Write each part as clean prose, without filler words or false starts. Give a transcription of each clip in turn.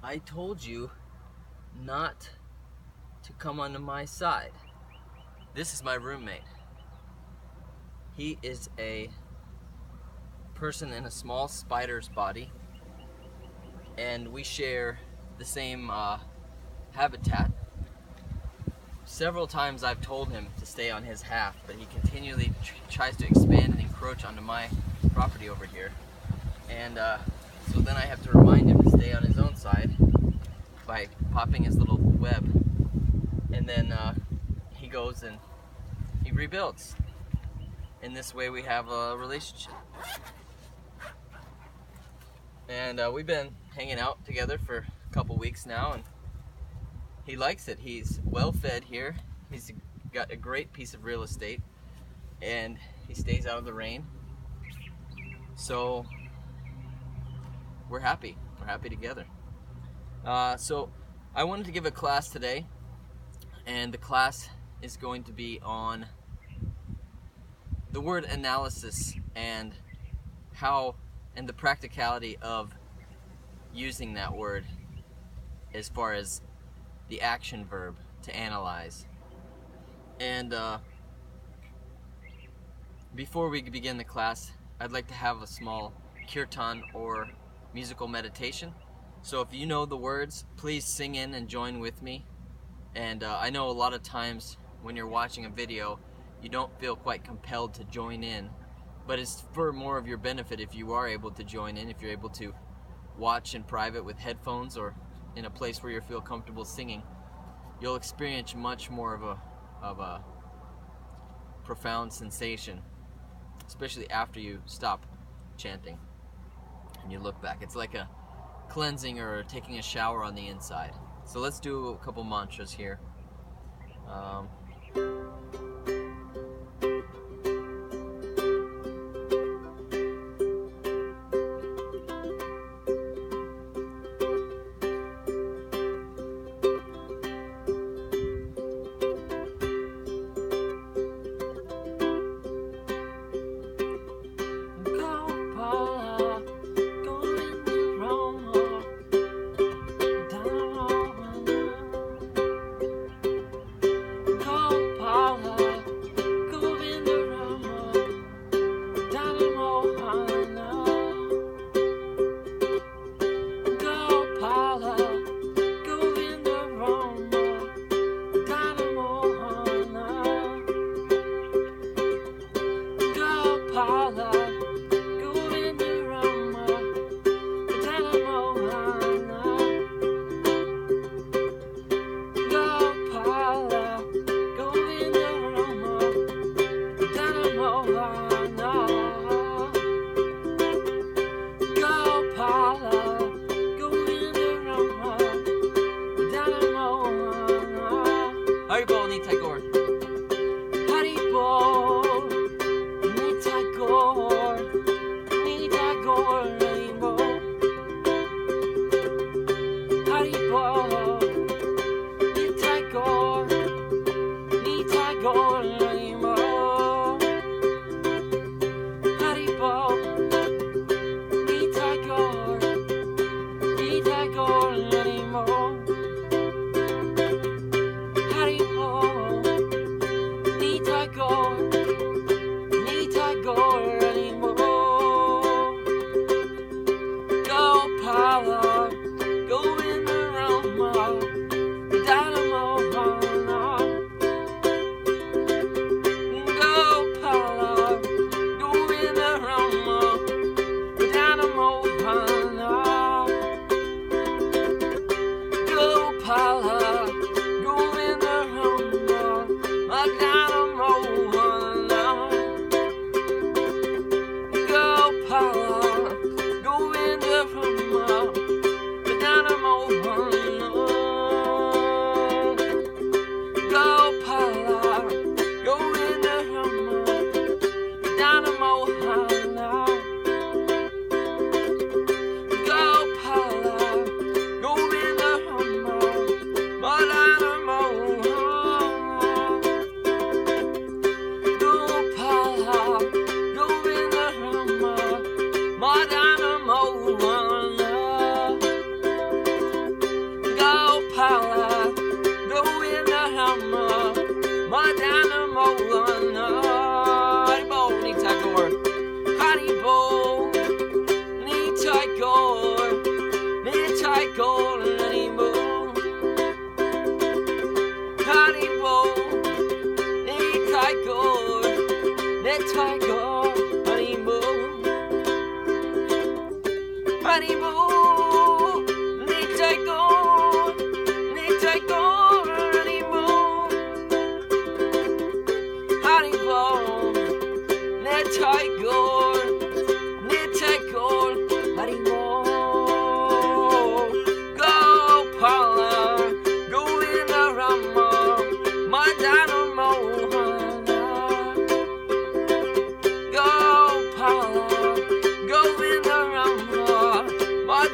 I told you not to come onto my side. This is my roommate. He is a person in a small spider's body, and we share the same habitat. Several times I've told him to stay on his half, but he continually tries to expand and encroach onto my property over here. And so then I have to remind him to stay on his own side by popping his little web. And then he goes and he rebuilds. In this way we have a relationship. And we've been hanging out together for a couple weeks now, and he likes it. He's well fed here. He's got a great piece of real estate, and he stays out of the rain. So we're happy. We're happy together. So I wanted to give a class today, and the class is going to be on the word analysis and how and the practicality of using that word as far as the action verb to analyze. And before we begin the class, I'd like to have a small kirtan or musical meditation. So if you know the words, please sing in and join with me. And I know a lot of times when you're watching a video, you don't feel quite compelled to join in, but it's for more of your benefit if you are able to join in, if you're able to watch in private with headphones or in a place where you feel comfortable singing. You'll experience much more of a profound sensation, especially after you stop chanting and you look back. It's like a cleansing or taking a shower on the inside. So let's do a couple mantras here.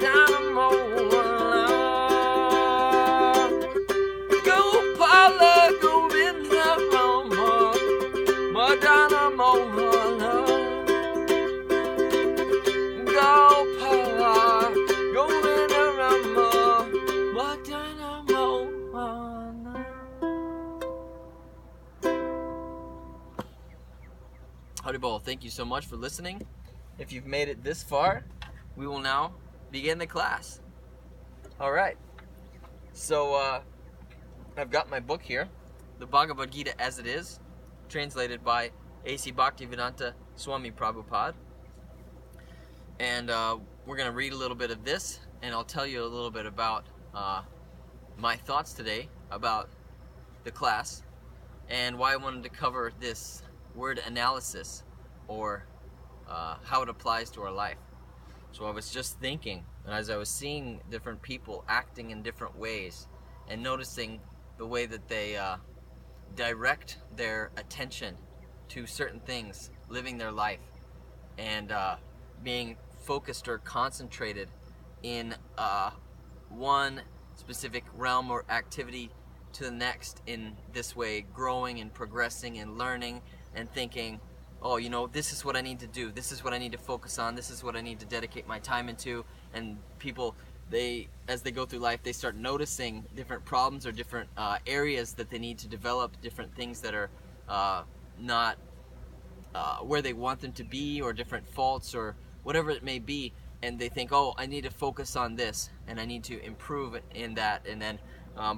Dynamo, go Paula, go in the Roma, Dynamo, go Paula, go in the Roma, Dynamo. Howdy Bowl, thank you so much for listening. If you've made it this far, we will now begin the class. Alright, so I've got my book here, the Bhagavad Gita as it is, translated by A.C. Bhaktivedanta Swami Prabhupada. And we're going to read a little bit of this, and I'll tell you a little bit about my thoughts today about the class and why I wanted to cover this word analysis, or how it applies to our life. So I was just thinking, and as I was seeing different people acting in different ways and noticing the way that they direct their attention to certain things, living their life, and being focused or concentrated in one specific realm or activity to the next, in this way growing and progressing and learning and thinking, oh, you know, this is what I need to do, this is what I need to focus on, this is what I need to dedicate my time into. And people, as they go through life, they start noticing different problems or different areas that they need to develop, different things that are not where they want them to be, or different faults or whatever it may be, and they think, oh, I need to focus on this and I need to improve in that, and then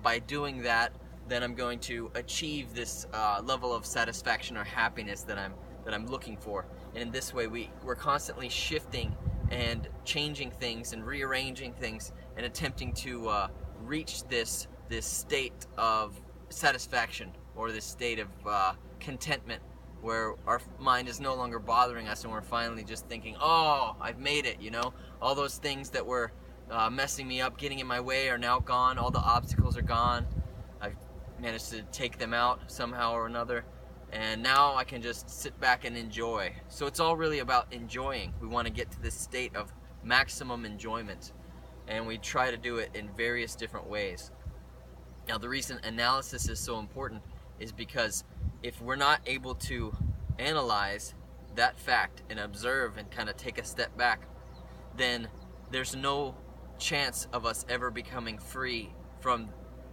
by doing that, then I'm going to achieve this level of satisfaction or happiness that I'm looking for. And in this way, we're constantly shifting and changing things and rearranging things and attempting to reach this state of satisfaction, or this state of contentment, where our mind is no longer bothering us and we're finally just thinking, oh, I've made it, you know, all those things that were messing me up, getting in my way, are now gone. All the obstacles are gone. I've managed to take them out somehow or another, and now I can just sit back and enjoy. So it's all really about enjoying. We want to get to this state of maximum enjoyment, and we try to do it in various different ways. Now, the reason analysis is so important is because if we're not able to analyze that fact and observe and kind of take a step back, then there's no chance of us ever becoming free from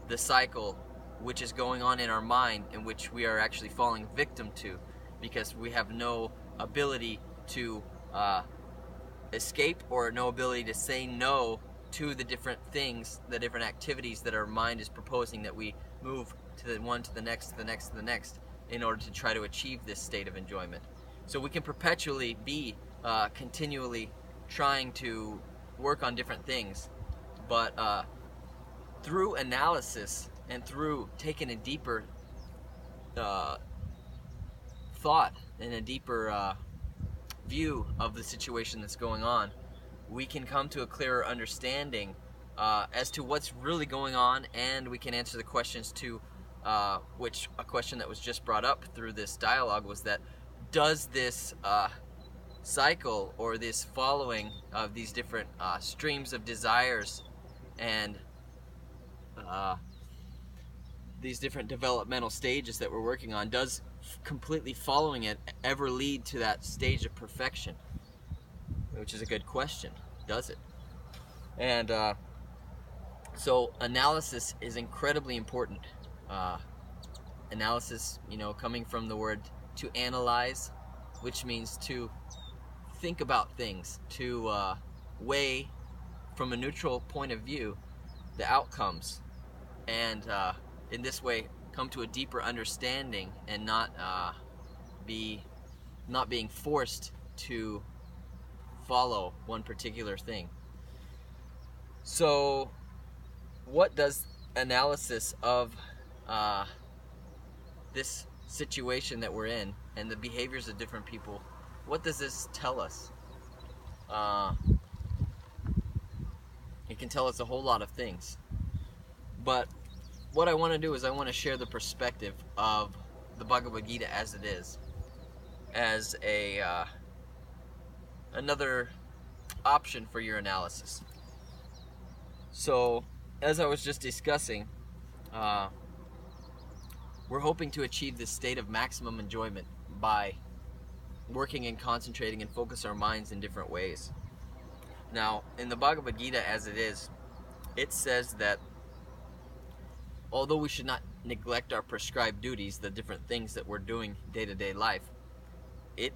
the cycle which is going on in our mind, in which we are actually falling victim to, because we have no ability to escape, or no ability to say no to the different things, the different activities that our mind is proposing, that we move to the one, to the next, to the next, to the next, in order to try to achieve this state of enjoyment. So we can perpetually be continually trying to work on different things, but through analysis and through taking a deeper thought and a deeper view of the situation that's going on, we can come to a clearer understanding as to what's really going on, and we can answer the questions to which a question that was just brought up through this dialogue was that, does this cycle, or this following of these different streams of desires and these different developmental stages that we're working on, does completely following it ever lead to that stage of perfection? Which is a good question. Does it? And so analysis is incredibly important. Analysis, you know, coming from the word to analyze, which means to think about things, to weigh from a neutral point of view the outcomes, and in this way come to a deeper understanding, and not being forced to follow one particular thing. So what does analysis of this situation that we're in and the behaviors of different people, what does this tell us? It can tell us a whole lot of things. But what I want to do is I want to share the perspective of the Bhagavad Gita as it is, as a another option for your analysis. So, as I was just discussing, we're hoping to achieve this state of maximum enjoyment by working and concentrating and focus our minds in different ways. Now, in the Bhagavad Gita as it is, it says that although we should not neglect our prescribed duties, the different things that we're doing day-to-day life, it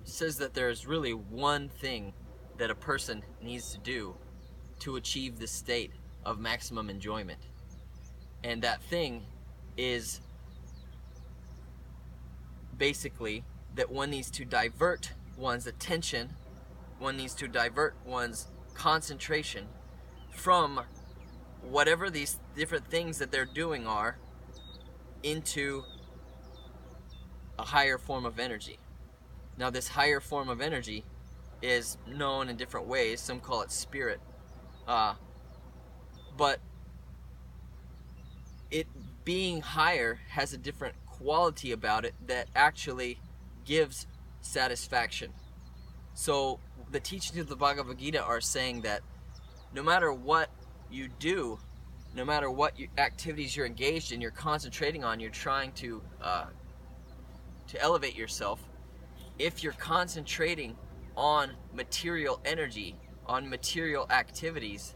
says that there's really one thing that a person needs to do to achieve this state of maximum enjoyment. And that thing is basically that one needs to divert one's attention, one needs to divert one's concentration from whatever these different things that they're doing are into a higher form of energy. Now, this higher form of energy is known in different ways. Some call it spirit. But it being higher has a different quality about it that actually gives satisfaction. So the teachings of the Bhagavad Gita are saying that no matter what you do, no matter what activities you're engaged in, you're concentrating on, you're trying to elevate yourself. If you're concentrating on material energy, on material activities,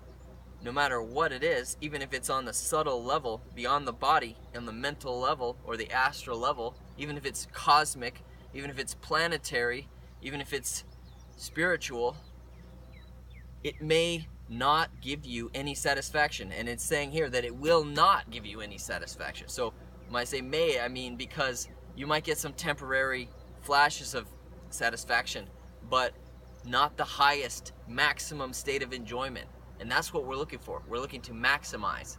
no matter what it is, even if it's on the subtle level, beyond the body, on the mental level or the astral level, even if it's cosmic, even if it's planetary, even if it's spiritual, it may not give you any satisfaction. And it's saying here that it will not give you any satisfaction. So when I say may, I mean because you might get some temporary flashes of satisfaction, but not the highest maximum state of enjoyment. And that's what we're looking for. We're looking to maximize.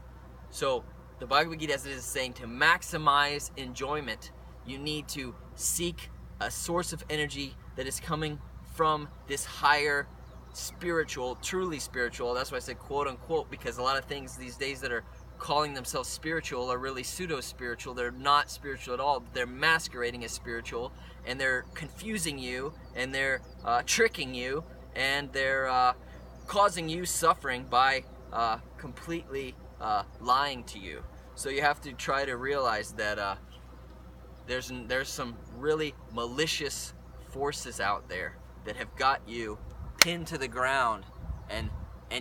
So the Bhagavad Gita as it is saying, to maximize enjoyment, you need to seek a source of energy that is coming from this higher spiritual, truly spiritual. That's why I said quote unquote, because a lot of things these days that are calling themselves spiritual are really pseudo-spiritual. They're not spiritual at all. They're masquerading as spiritual, and they're confusing you, and they're tricking you, and they're causing you suffering by completely lying to you. So you have to try to realize that there's some really malicious forces out there that have got you pinned to the ground, and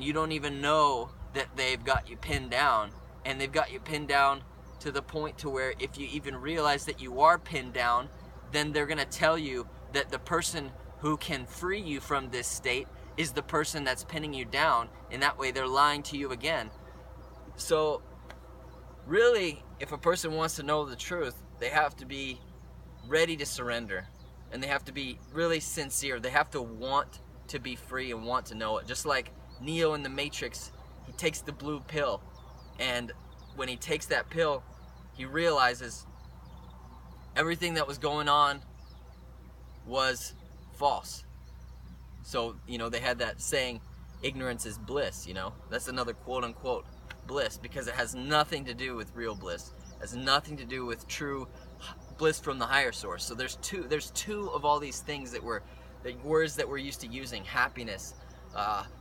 you don't even know that they've got you pinned down, and they've got you pinned down to the point to where if you even realize that you are pinned down, then they're going to tell you that the person who can free you from this state is the person that's pinning you down, and that way they're lying to you again. So really, if a person wants to know the truth, they have to be ready to surrender, and they have to be really sincere. They have to want to be free and want to know it. Just like Neo in the Matrix, he takes the blue pill, and when he takes that pill, he realizes everything that was going on was false. So, they had that saying, ignorance is bliss, That's another quote-unquote bliss, because it has nothing to do with real bliss. It has nothing to do with true bliss from the higher source. So there's two of all these things that the words that we're used to using: happiness,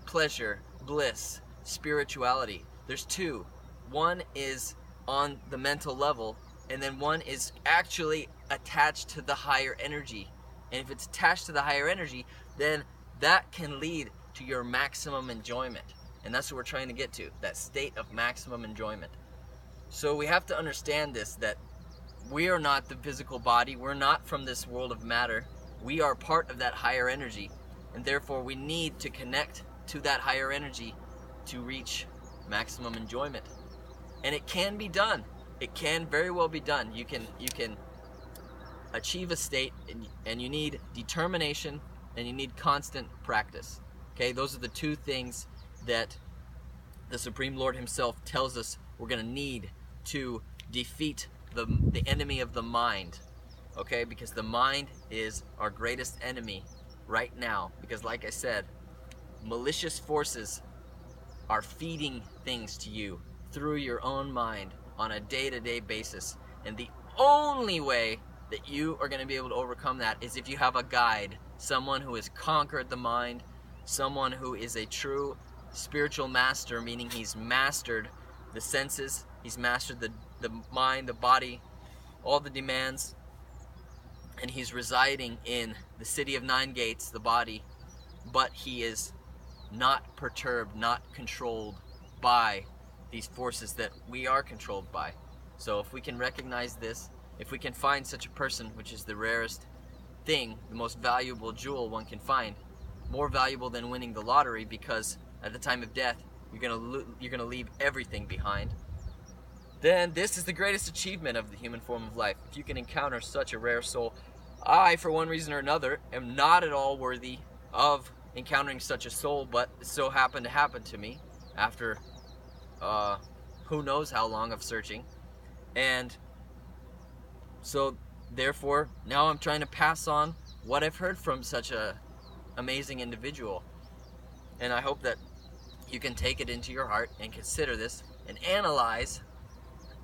pleasure, bliss, spirituality. There's two. One is on the mental level, and then one is actually attached to the higher energy. And if it's attached to the higher energy, then that can lead to your maximum enjoyment. And that's what we're trying to get to, that state of maximum enjoyment. So we have to understand this, that we are not the physical body. We're not from this world of matter. We are part of that higher energy. And therefore we need to connect to that higher energy to reach maximum enjoyment. And it can be done. It can very well be done. You can achieve a state, and you need determination, and you need constant practice. Okay, those are the two things that the Supreme Lord himself tells us we're going to need to defeat the enemy of the mind. Okay, because the mind is our greatest enemy right now. Because like I said, malicious forces are feeding things to you through your own mind on a day-to-day basis. And the only way that you are going to be able to overcome that is if you have a guide, someone who has conquered the mind, someone who is a true spiritual master, meaning he's mastered the senses, he's mastered the mind, the body, all the demands, and he's residing in the city of 9 gates, the body, but he is not perturbed, not controlled by these forces that we are controlled by. So if we can recognize this, if we can find such a person, which is the rarest thing, the most valuable jewel one can find, more valuable than winning the lottery, because at the time of death you're gonna leave everything behind, then this is the greatest achievement of the human form of life. If you can encounter such a rare soul, I, for one reason or another, am not at all worthy of encountering such a soul, but it so happened to happen to me after who knows how long of searching. And so therefore now I'm trying to pass on what I've heard from such a amazing individual, and I hope that you can take it into your heart and consider this and analyze,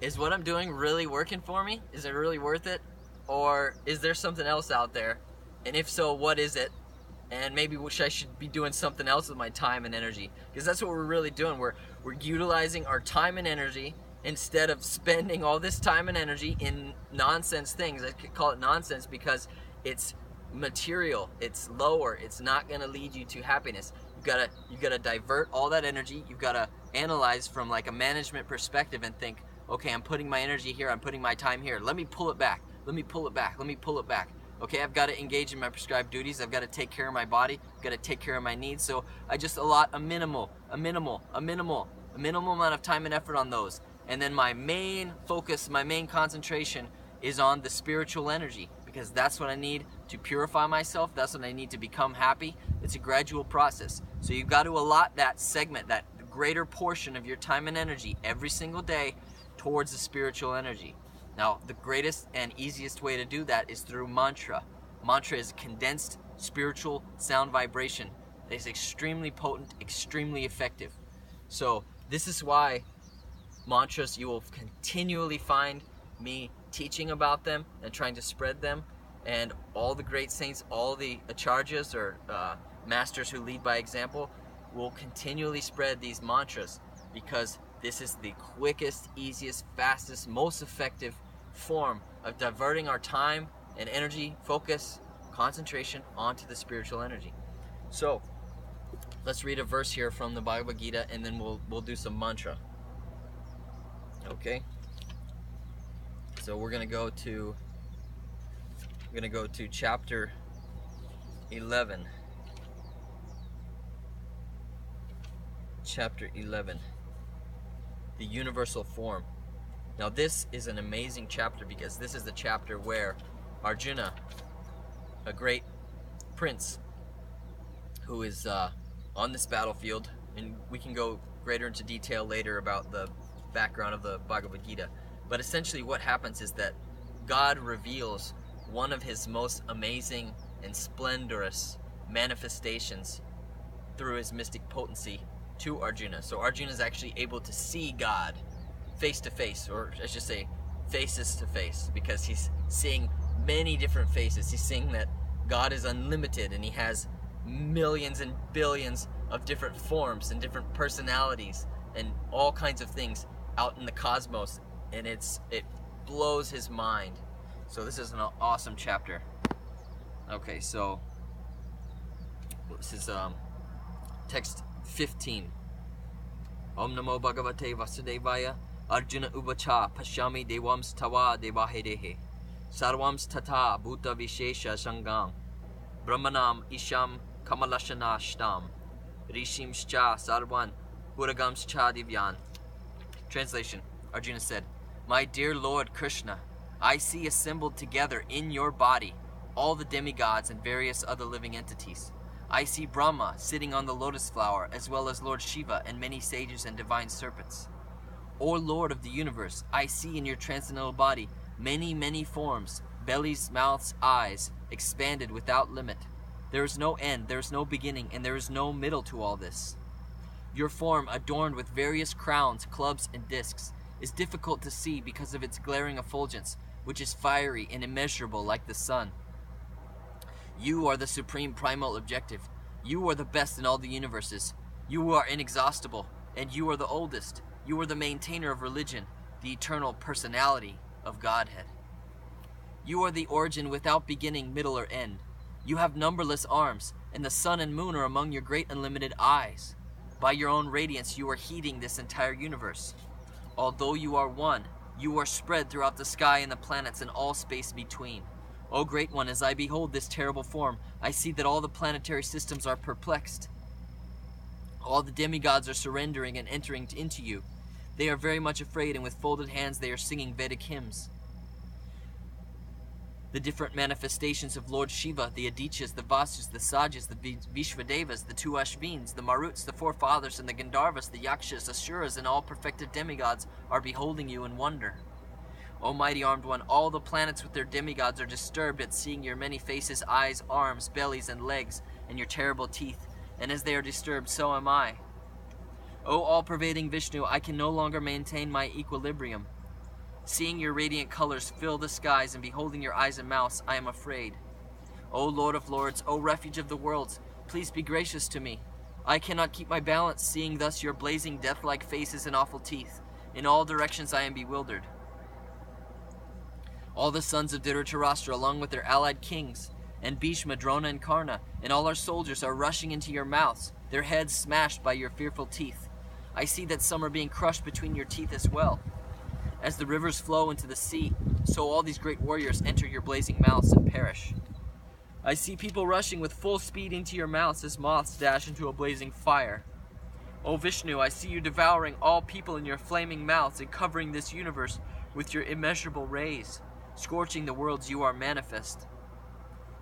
is what I'm doing really working for me? Is it really worth it? Or is there something else out there? And if so, what is it? And maybe I should be doing something else with my time and energy, because that's what we're really doing. We're utilizing our time and energy instead of spending all this time and energy in nonsense things. I could call it nonsense because it's material, it's lower, it's not going to lead you to happiness. You've got to divert all that energy. You've got to analyze from like a management perspective and think, okay, I'm putting my energy here, I'm putting my time here. Let me pull it back. Let me pull it back. Let me pull it back. Okay, I've got to engage in my prescribed duties. I've got to take care of my body. I've got to take care of my needs. So I just allot a minimal amount of time and effort on those. And then my main focus, my main concentration is on the spiritual energy, because that's what I need to purify myself. That's what I need to become happy. It's a gradual process. So you've got to allot that segment, that greater portion of your time and energy every single day towards the spiritual energy. Now, the greatest and easiest way to do that is through mantra. Mantra is condensed spiritual sound vibration. It's extremely potent, extremely effective. So this is why mantras, you will continually find me teaching about them and trying to spread them. And all the great saints, all the acharyas or masters who lead by example, will continually spread these mantras, because this is the quickest, easiest, fastest, most effective form of diverting our time and energy, focus, concentration onto the spiritual energy. So let's read a verse here from the Bhagavad Gita, and then we'll do some mantra. Okay, so we're gonna go to chapter 11. Chapter 11, the universal form. Now this is an amazing chapter, because this is the chapter where Arjuna, a great prince who is on this battlefield, and we can go greater into detail later about the background of the Bhagavad Gita, but essentially what happens is that God reveals one of his most amazing and splendorous manifestations through his mystic potency to Arjuna. So Arjuna is actually able to see God face to face, or I should say faces to face, because he's seeing many different faces. He's seeing that God is unlimited, and he has millions and billions of different forms and different personalities and all kinds of things out in the cosmos, and it blows his mind. So this is an awesome chapter. Okay, so this is text 15. Om Namo Bhagavate Vasudevaya Arjuna Uvacha Pashyami Devams Tava Devahedehe Sarvams Tata Bhuta Vishesha Sangam Brahmanam Isham Kamalashana Shtam Rishimscha Sarvan Uragamscha Divyan. Translation. Arjuna said, "My dear Lord Krishna, I see assembled together in your body all the demigods and various other living entities. I see Brahma sitting on the lotus flower, as well as Lord Shiva and many sages and divine serpents. O Lord of the universe, I see in your transcendental body many, many forms, bellies, mouths, eyes, expanded without limit. There is no end, there is no beginning, and there is no middle to all this. Your form, adorned with various crowns, clubs, and discs, is difficult to see because of its glaring effulgence, which is fiery and immeasurable like the sun. You are the supreme primal objective. You are the best in all the universes. You are inexhaustible, and you are the oldest. You are the maintainer of religion, the eternal personality of Godhead. You are the origin without beginning, middle, or end. You have numberless arms, and the sun and moon are among your great unlimited eyes. By your own radiance you are heating this entire universe. Although you are one, you are spread throughout the sky and the planets and all space between. O Great One, as I behold this terrible form, I see that all the planetary systems are perplexed. All the demigods are surrendering and entering into you. They are very much afraid, and with folded hands they are singing Vedic hymns. The different manifestations of Lord Shiva, the Adityas, the Vasus, the Sajas, the Vishvadevas, the two Ashvins, the Maruts, the forefathers, and the Gandharvas, the Yakshas, Asuras, and all perfected demigods are beholding you in wonder. O mighty armed one, all the planets with their demigods are disturbed at seeing your many faces, eyes, arms, bellies, and legs, and your terrible teeth, and as they are disturbed, so am I. O all-pervading Vishnu, I can no longer maintain my equilibrium. Seeing your radiant colors fill the skies and beholding your eyes and mouths, I am afraid. O Lord of Lords, O refuge of the worlds, please be gracious to me. I cannot keep my balance, seeing thus your blazing death-like faces and awful teeth. In all directions I am bewildered. All the sons of Dhritarashtra, along with their allied kings, and Bhishma, Drona, and Karna, and all our soldiers are rushing into your mouths, their heads smashed by your fearful teeth. I see that some are being crushed between your teeth as well. As the rivers flow into the sea, so all these great warriors enter your blazing mouths and perish. I see people rushing with full speed into your mouths as moths dash into a blazing fire. O Vishnu, I see you devouring all people in your flaming mouths and covering this universe with your immeasurable rays. Scorching the worlds you are manifest.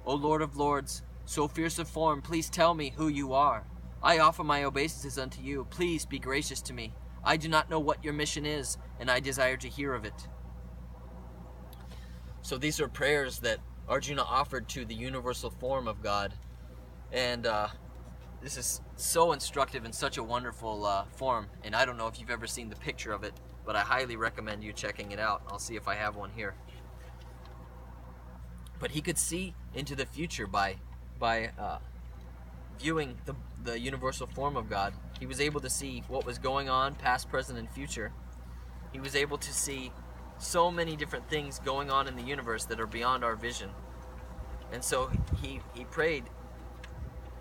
O Lord of Lords, so fierce of form, please tell me who you are. I offer my obeisances unto you. Please be gracious to me. I do not know what your mission is, and I desire to hear of it. So these are prayers that Arjuna offered to the universal form of God. And this is so instructive and such a wonderful form. And I don't know if you've ever seen the picture of it, but I highly recommend you checking it out. I'll see if I have one here. But he could see into the future by viewing the universal form of God. He was able to see what was going on, past, present, and future. He was able to see so many different things going on in the universe that are beyond our vision. And so he prayed,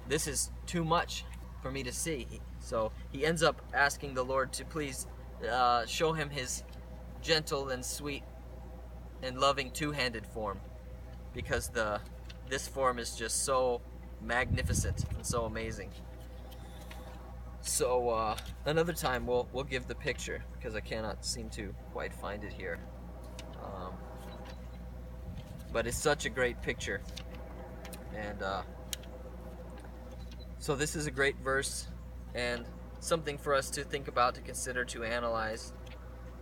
this is too much for me to see. So he ends up asking the Lord to please show him his gentle and sweet and loving two-handed form, because this form is just so magnificent and so amazing. So another time we'll give the picture, because I cannot seem to quite find it here. But it's such a great picture. And so this is a great verse and something for us to think about, to consider, to analyze.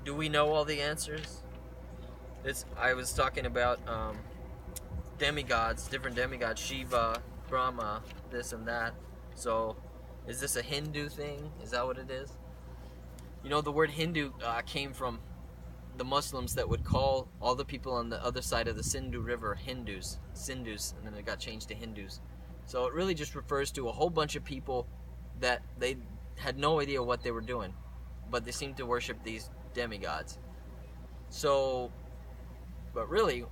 Do we know all the answers? I was talking about demigods, different demigods, Shiva, Brahma, this and that. So is this a Hindu thing? Is that what it is? You know, the word Hindu came from the Muslims that would call all the people on the other side of the Sindhu River Hindus, Sindhus, and then it got changed to Hindus. So it really just refers to a whole bunch of people that they had no idea what they were doing, but they seemed to worship these demigods. So, but really,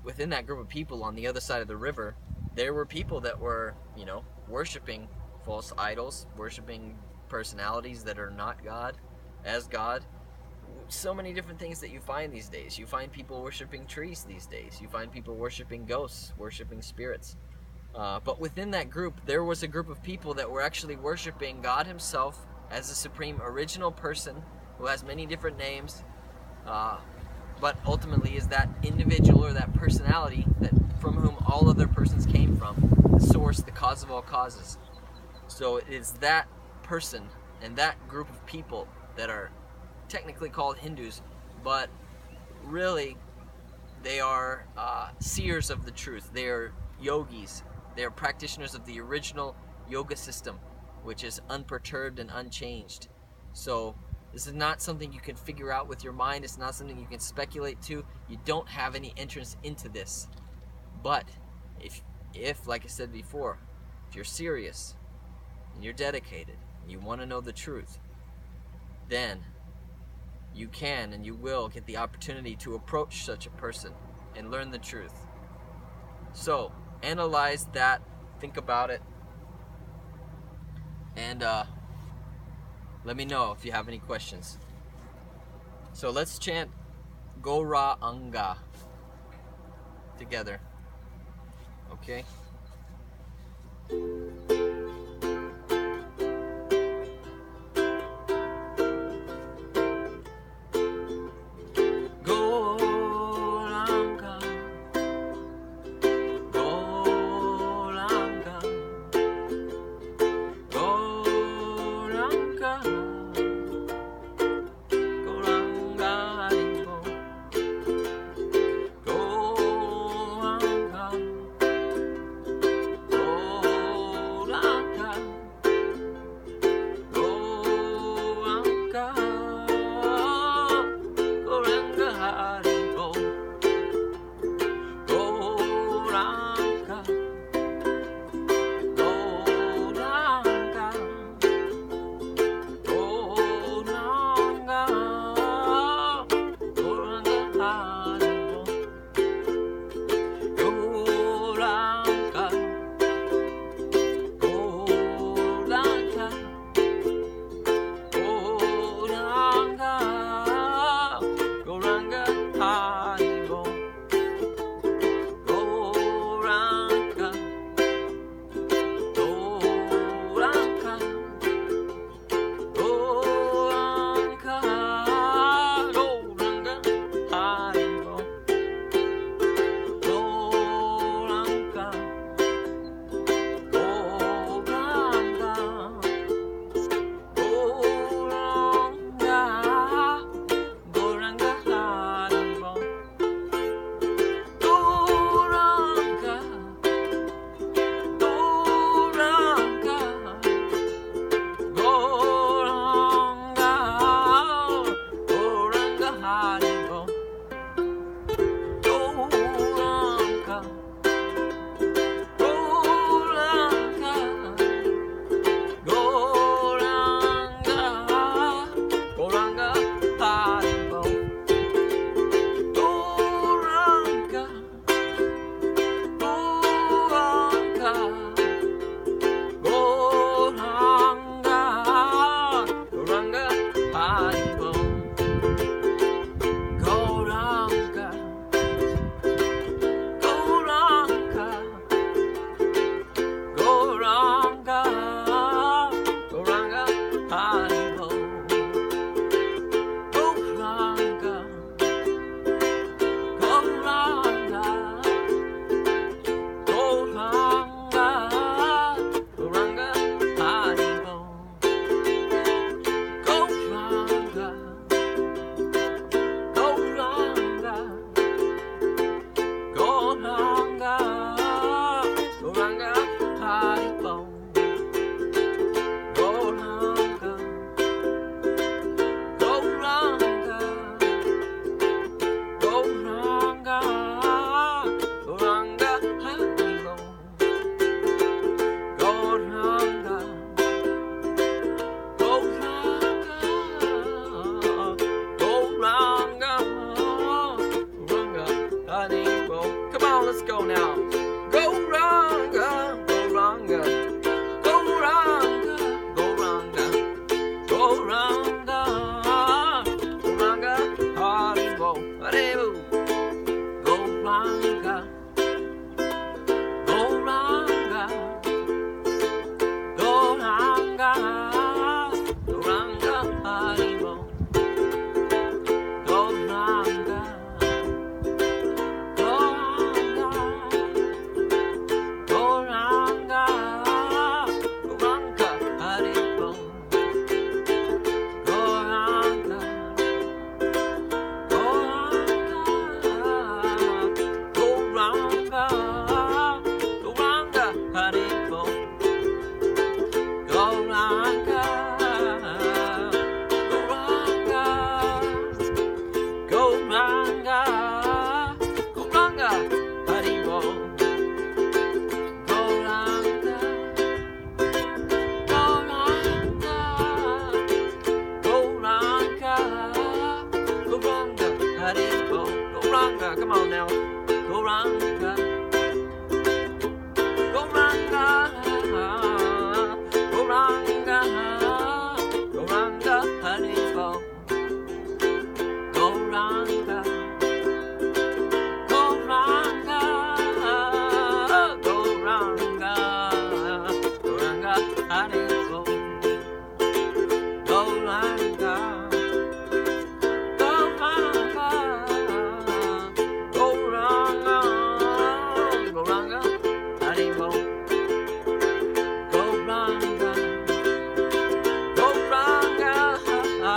within that group of people on the other side of the river, there were people that were, you know, worshiping false idols, worshiping personalities that are not God, as God. So many different things that you find these days. You find people worshiping trees these days. You find people worshiping ghosts, worshiping spirits. But within that group, there was a group of people that were actually worshiping God himself as the supreme original person who has many different names, but ultimately is that individual or that personality that from whom all other persons came from, the source, the cause of all causes. So it is that person and that group of people that are technically called Hindus, but really they are seers of the truth. They are yogis. They are practitioners of the original yoga system, which is unperturbed and unchanged. So this is not something you can figure out with your mind. It's not something you can speculate to. You don't have any entrance into this. But if like I said before, if you're serious and you're dedicated you want to know the truth, then you can and you will get the opportunity to approach such a person and learn the truth. So, analyze that, think about it, and let me know if you have any questions. So let's chant Gora Anga together. Okay? Golanga, Golanga, Golanga, Golanga, Golanga, Haribo. Goranga. Goranga. Goranga. Goranga. Haribo. Goranga. Goranga. Goranga.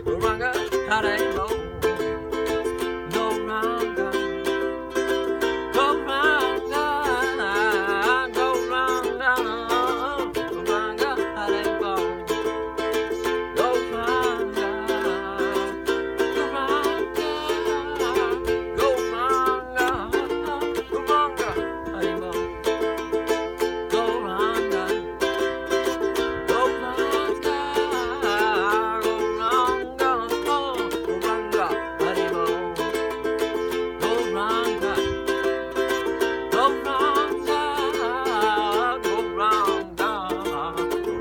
Goranga. Haribo. Goranga. Goranga. Goranga. Goranga. Haribo. Goranga. Goranga. Goranga. Goranga. Haribo. Goranga. Goranga. Goranga. Goranga. Haribo. Goranga. Goranga. Goranga. Goranga. Haribo. Goranga. Goranga. Goranga.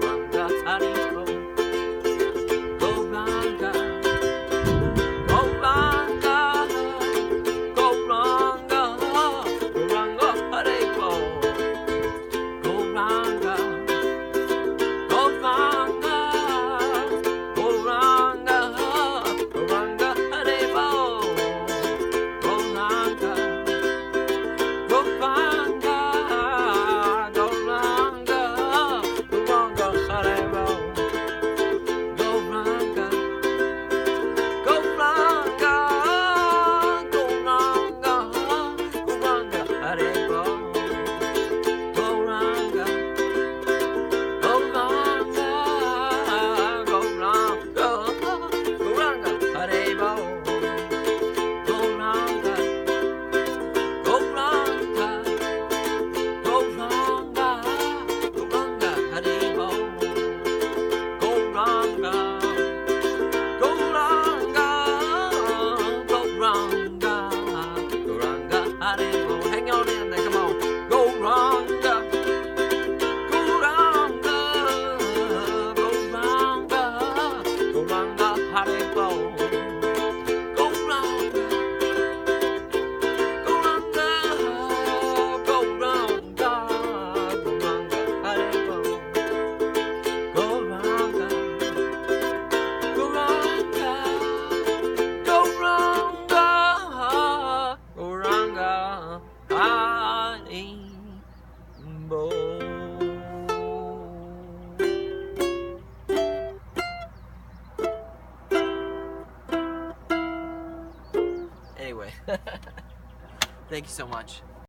Goranga. Haribo. Goranga. Goranga. Goranga. Goranga. Haribo. Goranga. Goranga. Goranga. Goranga. Haribo. Goranga. Goranga. Goranga. Goranga. Haribo. Goranga. Goranga. Goranga. Goranga. Haribo. Goranga. Goranga. Goranga. Goranga. Haribo. Goranga. Goranga. Goranga. Goranga. Haribo. Hang on in there, come on. Goranga. Goranga. Goranga. Goranga. Haribo. Goranga. Goranga. Goranga. Goranga. Haribo. Goranga. Goranga. Goranga. Goranga. Haribo. Anyway, thank you so much.